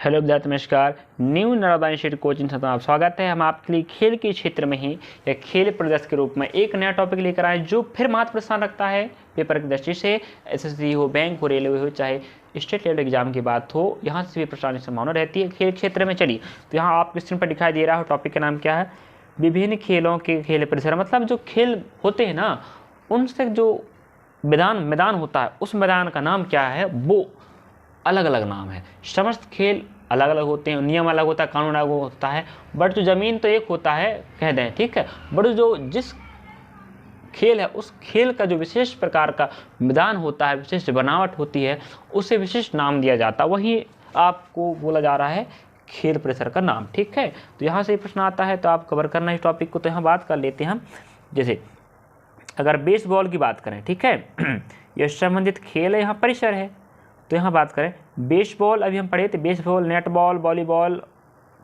Hello विद्यार्थी नमस्कार। New Narmada institute coaching संस्थान में आप स्वागत है। हम आपके लिए खेल के क्षेत्र में ही या खेल प्रदर्शन के रूप में एक नया टॉपिक लेकर आए जो फिर महत्वपूर्ण स्थान रखता है पेपर की दृष्टि से। एसएससी हो, बैंक हो, रेलवे हो, चाहे स्टेट लेवल एग्जाम की बात हो, यहाँ से भी प्रश्न आने की संभावना रहती है खेल क्षेत्र में। चलिए, तो यहाँ आपके स्क्रीन पर दिखाई दे रहा हो टॉपिक का नाम क्या है, विभिन्न खेलों के खेल परिसर। मतलब जो खेल होते हैं ना, उनसे जो मैदान होता है, उस मैदान का नाम क्या है, वो अलग अलग नाम है। समस्त खेल अलग अलग होते हैं, नियम अलग होता है, कानून अलग होता है, बट जो ज़मीन तो एक होता है, कह दें, ठीक है। बट जो जिस खेल है, उस खेल का जो विशेष प्रकार का मैदान होता है, विशेष बनावट होती है, उसे विशिष्ट नाम दिया जाता है। वही आपको बोला जा रहा है खेल परिसर का नाम, ठीक है। तो यहाँ से प्रश्न आता है, तो आप कवर करना इस टॉपिक को। तो यहाँ बात कर लेते हैं हम, जैसे अगर बेसबॉल की बात करें, ठीक है, यह संबंधित खेल है, यहाँ परिसर है। तो यहाँ बात करें बेसबॉल, अभी हम पढ़े थे बेसबॉल, नेटबॉल, वॉलीबॉल,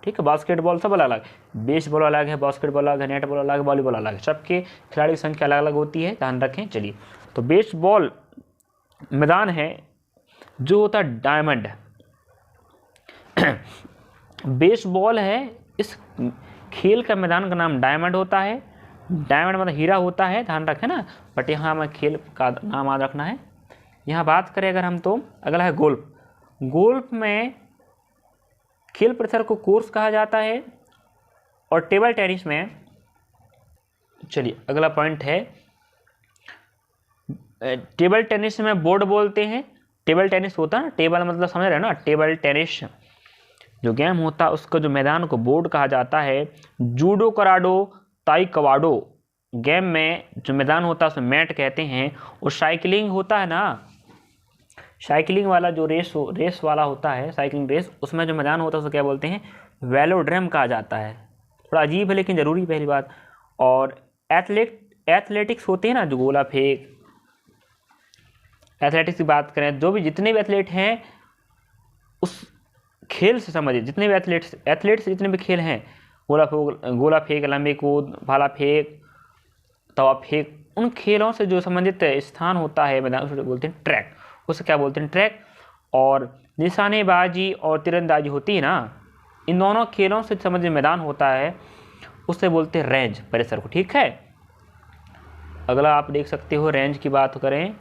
ठीक है, बास्केटबॉल, सब अलग अलग। बेसबॉल अलग है, बास्केटबॉल अलग है, नेटबॉल अलग है, वॉलीबॉल अलग है। सबके खिलाड़ी की संख्या अलग अलग होती है, ध्यान रखें। चलिए, तो बेसबॉल मैदान है जो होता है डायमंड। बेसबॉल है, इस खेल का मैदान का नाम डायमंड होता है। डायमंड मतलब हीरा होता है, ध्यान रखें ना। बट यहाँ हमें खेल का नाम याद रखना है। यहाँ बात करें अगर हम, तो अगला है गोल्फ। गोल्फ में खेल परिसर को कोर्स कहा जाता है। और टेबल टेनिस में, चलिए अगला पॉइंट है, टेबल टेनिस में बोर्ड बोलते हैं। टेबल टेनिस होता है ना, टेबल मतलब समझ रहे हैं ना, टेबल टेनिस जो गेम होता है उसका जो मैदान को बोर्ड कहा जाता है। जूडो, कराडो, ताइक्वांडो गेम में जो मैदान होता है उसे मैट कहते हैं। और साइकिलिंग होता है ना, साइकिलिंग वाला जो रेस वाला होता है, साइकिलिंग रेस, उसमें जो मैदान होता है उसे क्या बोलते हैं, वेलोड्रम कहा जाता है। थोड़ा अजीब है लेकिन ज़रूरी पहली बात। और एथलेटिक्स होते हैं ना, जो गोला फेंक, एथलेटिक्स की बात करें, जो भी जितने भी एथलीट हैं उस खेल से समझिए, जितने भी एथलीट्स जितने भी खेल हैं, गोला फेंक, लंबे कूद, भाला फेंक, तवा फेंक, उन खेलों से जो संबंधित स्थान होता है मैदान, उसे बोलते हैं ट्रैक। उसे क्या बोलते हैं, ट्रैक। और निशानेबाजी और तीरंदाजी होती है ना, इन दोनों खेलों से संबंधित मैदान होता है, उससे बोलते हैं रेंज परिसर को, ठीक है। अगला आप देख सकते हो, रेंज की बात करें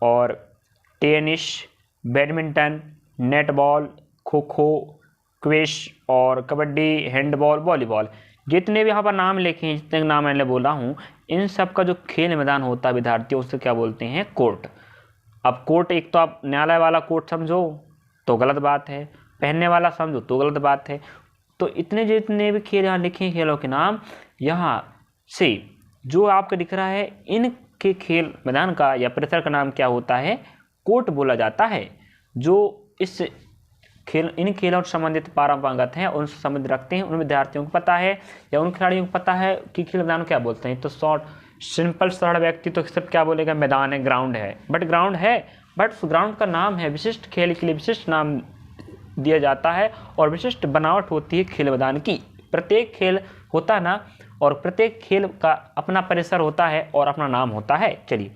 और tennis, badminton, netball, kho kho, क्विश और कबड्डी, हैंडबॉल, वॉलीबॉल, जितने भी यहाँ पर नाम लिखे हैं, जितने नाम मैंने बोला हूँ, इन सब का जो खेल मैदान होता है विद्यार्थियों, उससे क्या बोलते हैं, कोर्ट। अब कोर्ट, एक तो आप न्यायालय वाला कोर्ट समझो तो गलत बात है, पहनने वाला समझो तो गलत बात है। तो इतने जितने भी खेल यहाँ लिखे हैं, खेलों के नाम, यहाँ से जो आपको दिख रहा है, इनके खेल मैदान का या परिसर का नाम क्या होता है, कोर्ट बोला जाता है। जो इस इन खेलों से संबंधित पारंपरिक हैं, उनसे संबंध रखते हैं, उन विद्यार्थियों को पता है या उन खिलाड़ियों को पता है कि खेल मैदान क्या बोलते हैं। तो सिंपल सरल व्यक्ति तो सिर्फ क्या बोलेगा, मैदान है, ग्राउंड है। बट ग्राउंड है, बट उस ग्राउंड का नाम है, विशिष्ट खेल के लिए विशिष्ट नाम दिया जाता है और विशिष्ट बनावट होती है खेल मैदान की। प्रत्येक खेल होता है ना, और प्रत्येक खेल का अपना परिसर होता है और अपना नाम होता है। चलिए,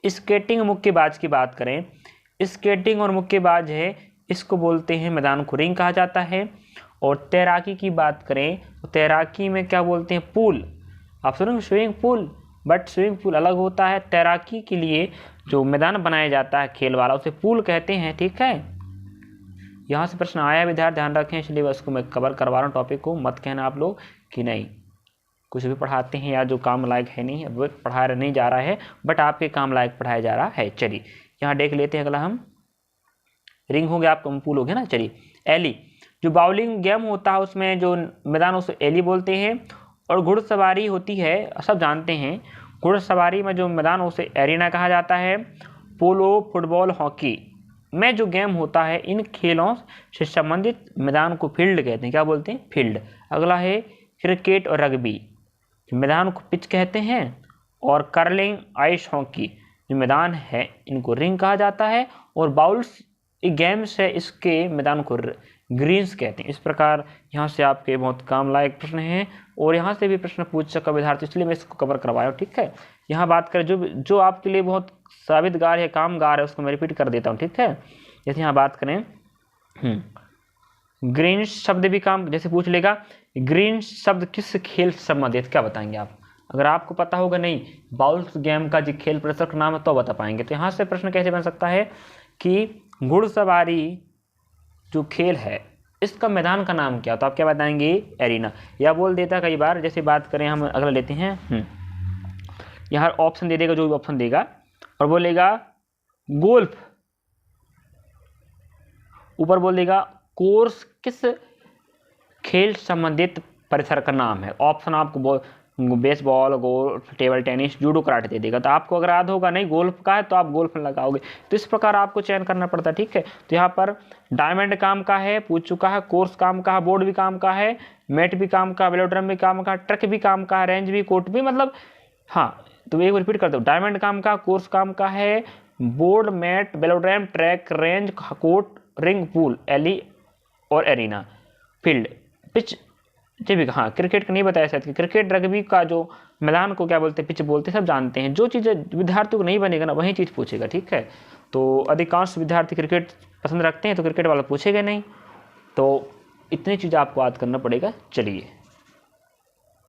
स्केटिंग, मुक्केबाज की बात करें, स्केटिंग और मुक्केबाज है, इसको बोलते हैं मैदान को रिंग कहा जाता है। और तैराकी की बात करें तो तैराकी में क्या बोलते हैं, पूल। आप सुनेंगे swimming pool, but swimming pool अलग होता है। तैराकी के लिए जो मैदान बनाया जाता है खेल वाला, उसे पूल कहते हैं, ठीक है। यहाँ से प्रश्न आया विद्यार्थी, ध्यान रखें, इसलिए बस को मैं कवर करवा रहा हूँ टॉपिक को। मत कहना आप लोग कि नहीं कुछ भी पढ़ाते हैं या जो काम लायक है नहीं, अब पढ़ाया नहीं जा रहा है, बट आपके काम लायक पढ़ाया जा रहा है। चलिए, यहाँ देख लेते हैं अगला हम, रिंग हो गया, आपका पूल हो गया ना। चलिए, एली, जो बाउलिंग गेम होता है उसमें जो मैदान उसे एली बोलते हैं। और घुड़सवारी होती है, सब जानते हैं, घुड़सवारी में जो मैदान उसे एरिना कहा जाता है। पोलो, फुटबॉल, हॉकी में जो गेम होता है, इन खेलों से संबंधित मैदान को फील्ड कहते हैं, क्या बोलते हैं, फील्ड। अगला है क्रिकेट और रग्बी, मैदान को पिच कहते हैं। और कर्लिंग, आइस हॉकी, जो मैदान है, इनको रिंग कहा जाता है। और बाउल्स गेम्स है, इसके मैदान को ग्रीन्स कहते हैं। इस प्रकार यहाँ से आपके बहुत काम लायक प्रश्न हैं और यहाँ से भी प्रश्न पूछ सका विद्यार्थी, इसलिए मैं इसको कवर करवाया हूँ, ठीक है। यहाँ बात करें जो आपके लिए बहुत साबितगार है, कामगार है, उसको मैं रिपीट कर देता हूँ, ठीक है। जैसे यहाँ बात करें ग्रीन शब्द भी काम, जैसे पूछ लेगा ग्रीन शब्द किस खेल से संबंधित, क्या बताएंगे आप? अगर आपको पता होगा नहीं बाउल्स गेम का जो खेल प्रदर्शक नाम है तो बता पाएंगे। तो यहाँ से प्रश्न कैसे बन सकता है कि घुड़सवारी जो खेल है इसका मैदान का नाम क्या? तो आप क्या बताएंगे? एरिना। या बोल देता कई बार, जैसे बात करें हम अगला लेते हैं, यहाँ ऑप्शन दे देगा, जो भी ऑप्शन देगा, और बोलेगा गोल्फ, ऊपर बोल देगा कोर्स किस खेल संबंधित परिसर का नाम है। ऑप्शन आपको baseball, golf, table tennis, judo, karate दे देगा। तो आपको अगर याद होगा नहीं गोल्फ का है तो आप गोल्फ में लगाओगे। तो इस प्रकार आपको चयन करना पड़ता है, ठीक है। तो यहाँ पर डायमंड काम का है, पूछ चुका है, कोर्स काम का है, बोर्ड भी काम का है, मैट भी काम का, वेलोड्रम भी काम का, ट्रक भी काम का है, रेंज भी, कोर्ट भी, मतलब हाँ। तो एक रिपीट कर दो, डायमंड काम का, कोर्स काम का है, board, mat, velodrome, track, range, court, ring, pool, alley और एरिना, फील्ड, पिच, भी। हाँ, क्रिकेट का नहीं बताया शायद कि क्रिकेट, रग्बी का जो मैदान को क्या बोलते हैं? पिच बोलते हैं, सब जानते हैं। जो चीज़ें विद्यार्थियों को नहीं बनेगा ना वही चीज़ पूछेगा, ठीक है। तो अधिकांश विद्यार्थी क्रिकेट पसंद रखते हैं तो क्रिकेट वाला पूछेगा नहीं। तो इतनी चीज़ आपको याद करना पड़ेगा। चलिए।